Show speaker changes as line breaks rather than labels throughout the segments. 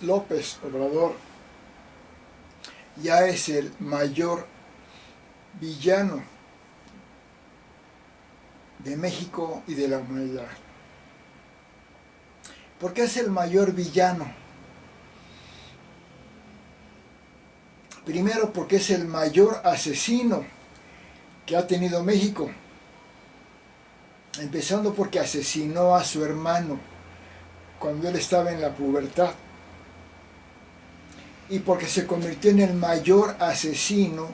López Obrador ya es el mayor villano de México y de la humanidad. ¿Por qué es el mayor villano? Primero, porque es el mayor asesino que ha tenido México, empezando porque asesinó a su hermano cuando él estaba en la pubertad, y porque se convirtió en el mayor asesino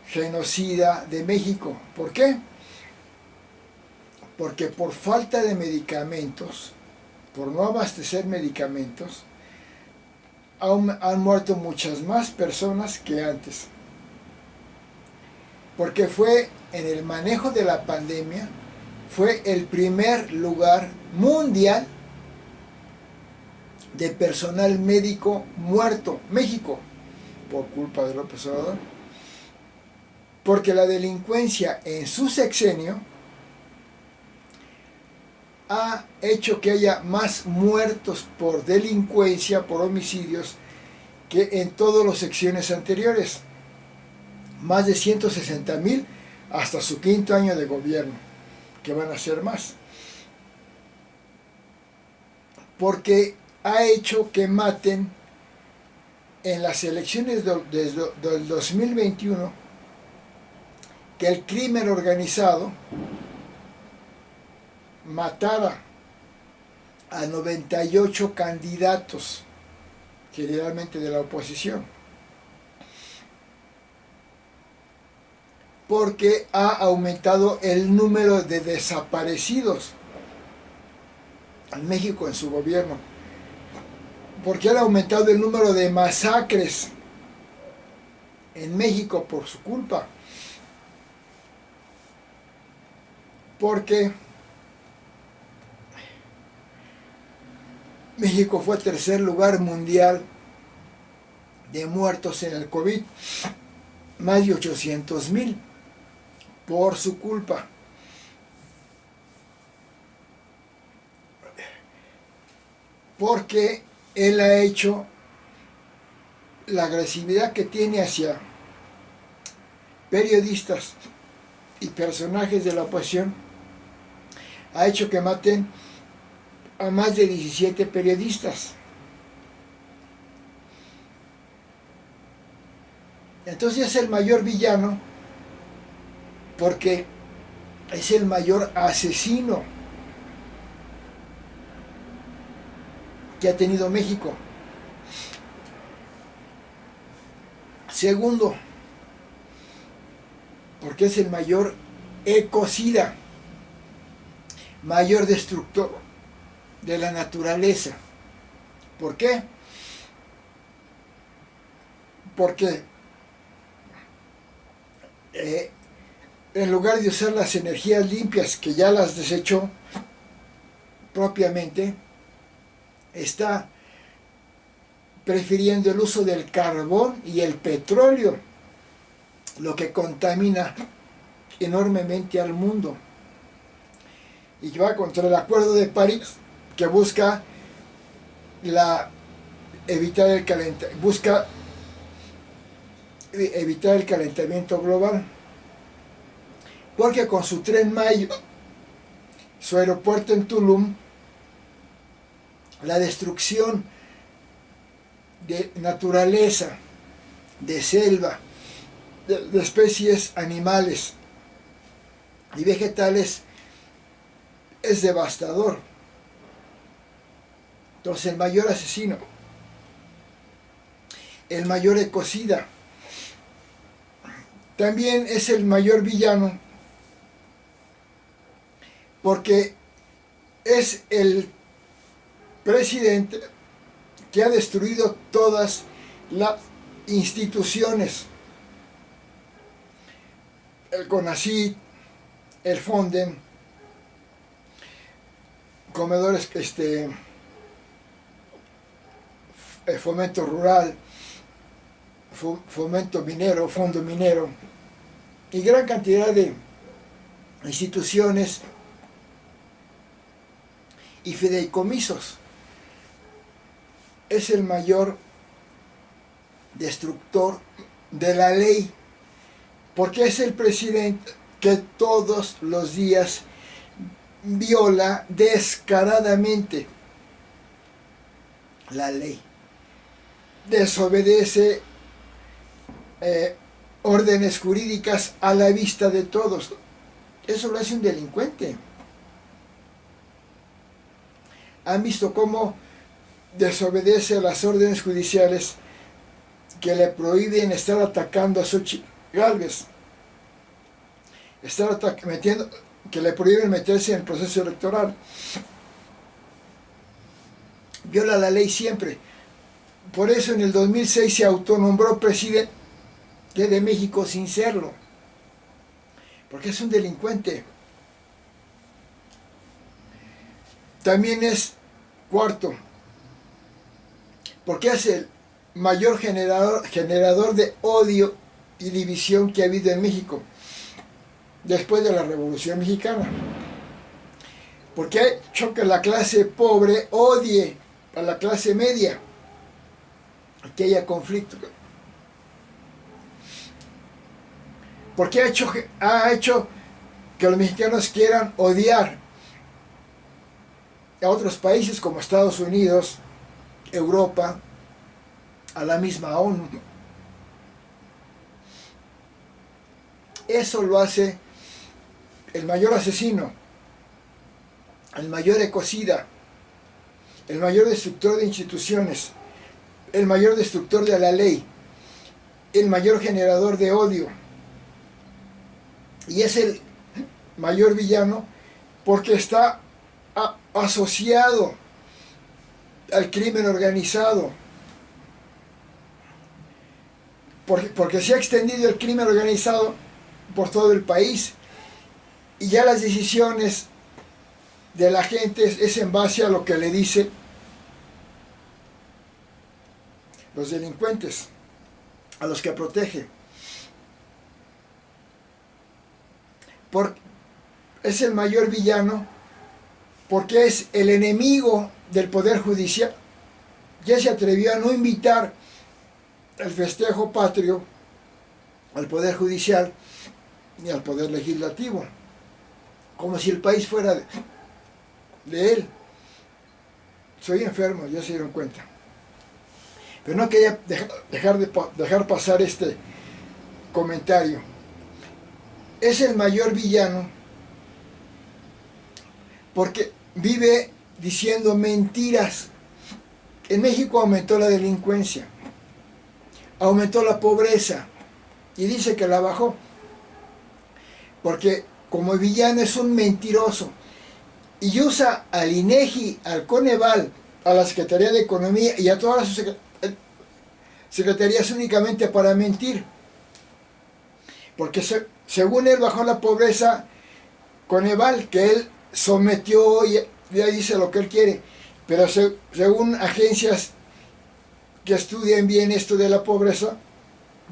genocida de México. ¿Por qué? Porque por falta de medicamentos, por no abastecer medicamentos, han muerto muchas más personas que antes. Porque fue en el manejo de la pandemia, fue el primer lugar mundial de personal médico muerto, México, por culpa de López Obrador. Porque la delincuencia en su sexenio ha hecho que haya más muertos por delincuencia, por homicidios, que en todas las sexenios anteriores. Más de 160,000 hasta su quinto año de gobierno, que van a ser más. Porque ha hecho que maten en las elecciones del 2021, que el crimen organizado matara a 98 candidatos, generalmente de la oposición, porque ha aumentado el número de desaparecidos en México en su gobierno, porque han aumentado el número de masacres en México por su culpa, porque México fue tercer lugar mundial de muertos en el COVID, más de 800,000 por su culpa. Porque él ha hecho la agresividad que tiene hacia periodistas y personajes de la oposición, ha hecho que maten a más de 17 periodistas. Entonces es el mayor villano porque es el mayor asesino que ha tenido México. Segundo, porque es el mayor ecocida, mayor destructor de la naturaleza. ¿Por qué? Porque en lugar de usar las energías limpias, que ya las desechó propiamente, está prefiriendo el uso del carbón y el petróleo, lo que contamina enormemente al mundo. Y va contra el Acuerdo de París, que busca evitar el calentamiento global. Porque con su Tren Maya, su aeropuerto en Tulum, la destrucción de naturaleza, de selva, de especies animales y vegetales es devastador. Entonces el mayor asesino, el mayor ecocida, también es el mayor villano porque es el presidente que ha destruido todas las instituciones, el CONACYT, el FONDEN, comedores, fomento rural, fomento minero, fondo minero, y gran cantidad de instituciones y fideicomisos. es el mayor destructor de la ley, porque es el presidente que todos los días viola descaradamente la ley, desobedece órdenes jurídicas a la vista de todos. Eso lo hace un delincuente. ¿Han visto cómo desobedece a las órdenes judiciales que le prohíben estar atacando a Xochitl Gálvez? Que le prohíben meterse en el proceso electoral. Viola la ley siempre. Por eso en el 2006 se autonombró presidente de México sin serlo. Porque es un delincuente. También es, cuarto, porque es el mayor generador de odio y división que ha habido en México después de la Revolución Mexicana. Porque ha hecho que la clase pobre odie a la clase media, que haya conflicto. Porque ha hecho que los mexicanos quieran odiar a otros países como Estados Unidos, Europa, a la misma ONU. Eso lo hace el mayor asesino, el mayor ecocida, el mayor destructor de instituciones, el mayor destructor de la ley, el mayor generador de odio. Y es el mayor villano porque está asociado al crimen organizado. Porque se ha extendido el crimen organizado por todo el país y ya las decisiones de la gente es en base a lo que le dicen los delincuentes, a los que protege. Es el mayor villano porque es el enemigo del Poder Judicial. Ya se atrevió a no invitar al festejo patrio al Poder Judicial ni al Poder Legislativo, como si el país fuera de él. Soy enfermo, ya se dieron cuenta. Pero no quería dejar pasar este comentario. Es el mayor villano porque vive diciendo mentiras. En México aumentó la delincuencia, aumentó la pobreza y dice que la bajó porque como villano es un mentiroso y usa al INEGI, al Coneval, a la Secretaría de Economía y a todas las secretarías únicamente para mentir, porque según él bajó la pobreza Coneval, que él sometió y ya dice lo que él quiere, pero según agencias que estudian bien esto de la pobreza,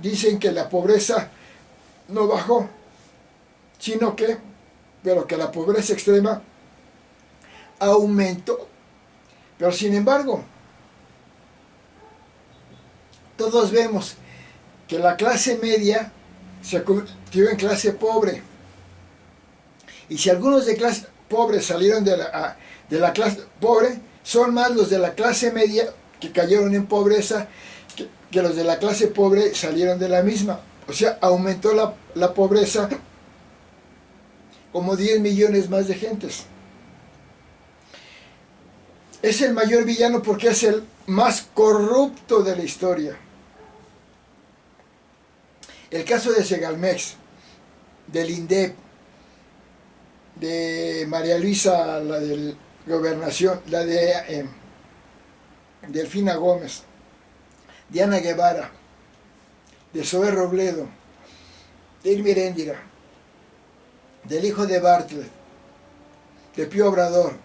dicen que la pobreza no bajó, sino que la pobreza extrema aumentó. Pero sin embargo, todos vemos que la clase media se convirtió en clase pobre. Y si algunos de clase pobre salieron de la clase pobre, son más los de la clase media que cayeron en pobreza que los de la clase pobre salieron de la misma. O sea, aumentó la pobreza como 10 millones más de gentes. Es el mayor villano porque es el más corrupto de la historia. El caso de Segalmex, del INDEP, de María Luisa, la de Gobernación, la de Delfina Gómez, de Ana Guevara, de Zoé Robledo, de Irma Heréndira, del hijo de Bartlett, de Pío Obrador,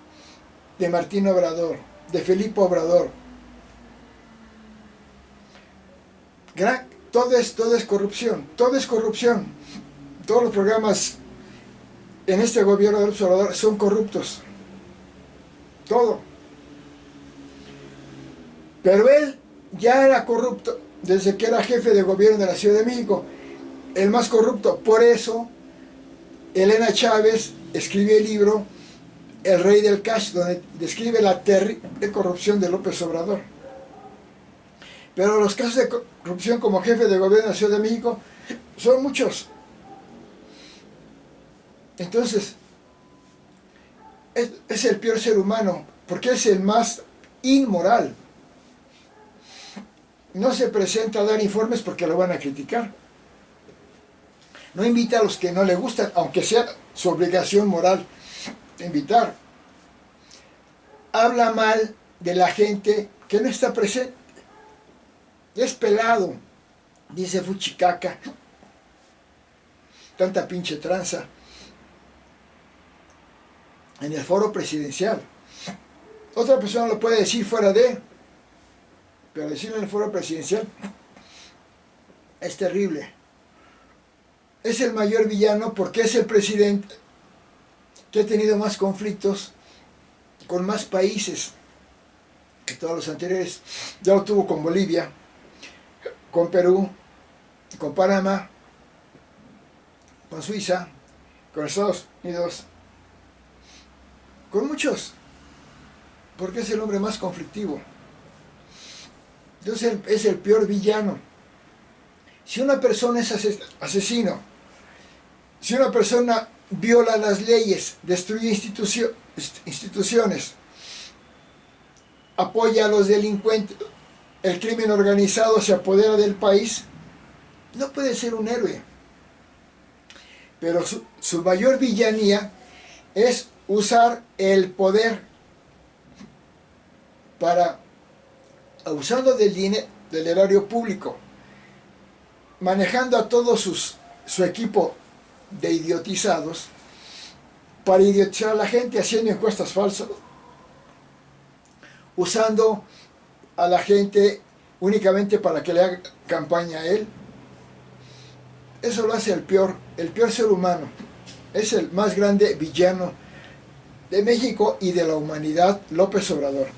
de Martín Obrador, de Felipe Obrador. Todo es corrupción, todo es corrupción. Todos los programas en este gobierno de López Obrador son corruptos. Todo. Pero él ya era corrupto desde que era jefe de gobierno de la Ciudad de México, el más corrupto. Por eso Elena Chávez escribió el libro El Rey del Cash, donde describe la terrible corrupción de López Obrador. Pero los casos de corrupción como jefe de gobierno de la Ciudad de México son muchos. Entonces, es el peor ser humano, porque es el más inmoral. No se presenta a dar informes porque lo van a criticar. No invita a los que no le gustan, aunque sea su obligación moral invitar. Habla mal de la gente que no está presente. Es pelado, dice Fuchicaca. Tanta pinche tranza. En el foro presidencial. Otra persona lo puede decir fuera de, pero decirlo en el foro presidencial es terrible. Es el mayor villano porque es el presidente que ha tenido más conflictos con más países que todos los anteriores. Ya lo tuvo con Bolivia, con Perú, con Panamá, con Suiza, con Estados Unidos, con muchos, porque es el hombre más conflictivo. Entonces es el peor villano. Si una persona es asesino, si una persona viola las leyes, destruye instituciones, apoya a los delincuentes, el crimen organizado se apodera del país, no puede ser un héroe. Pero su mayor villanía es usar el poder para, abusando del dinero, del erario público, manejando a todo su equipo de idiotizados, para idiotizar a la gente, haciendo encuestas falsas, usando a la gente únicamente para que le haga campaña a él. Eso lo hace el peor ser humano. Es el más grande villano de México y de la humanidad, López Obrador.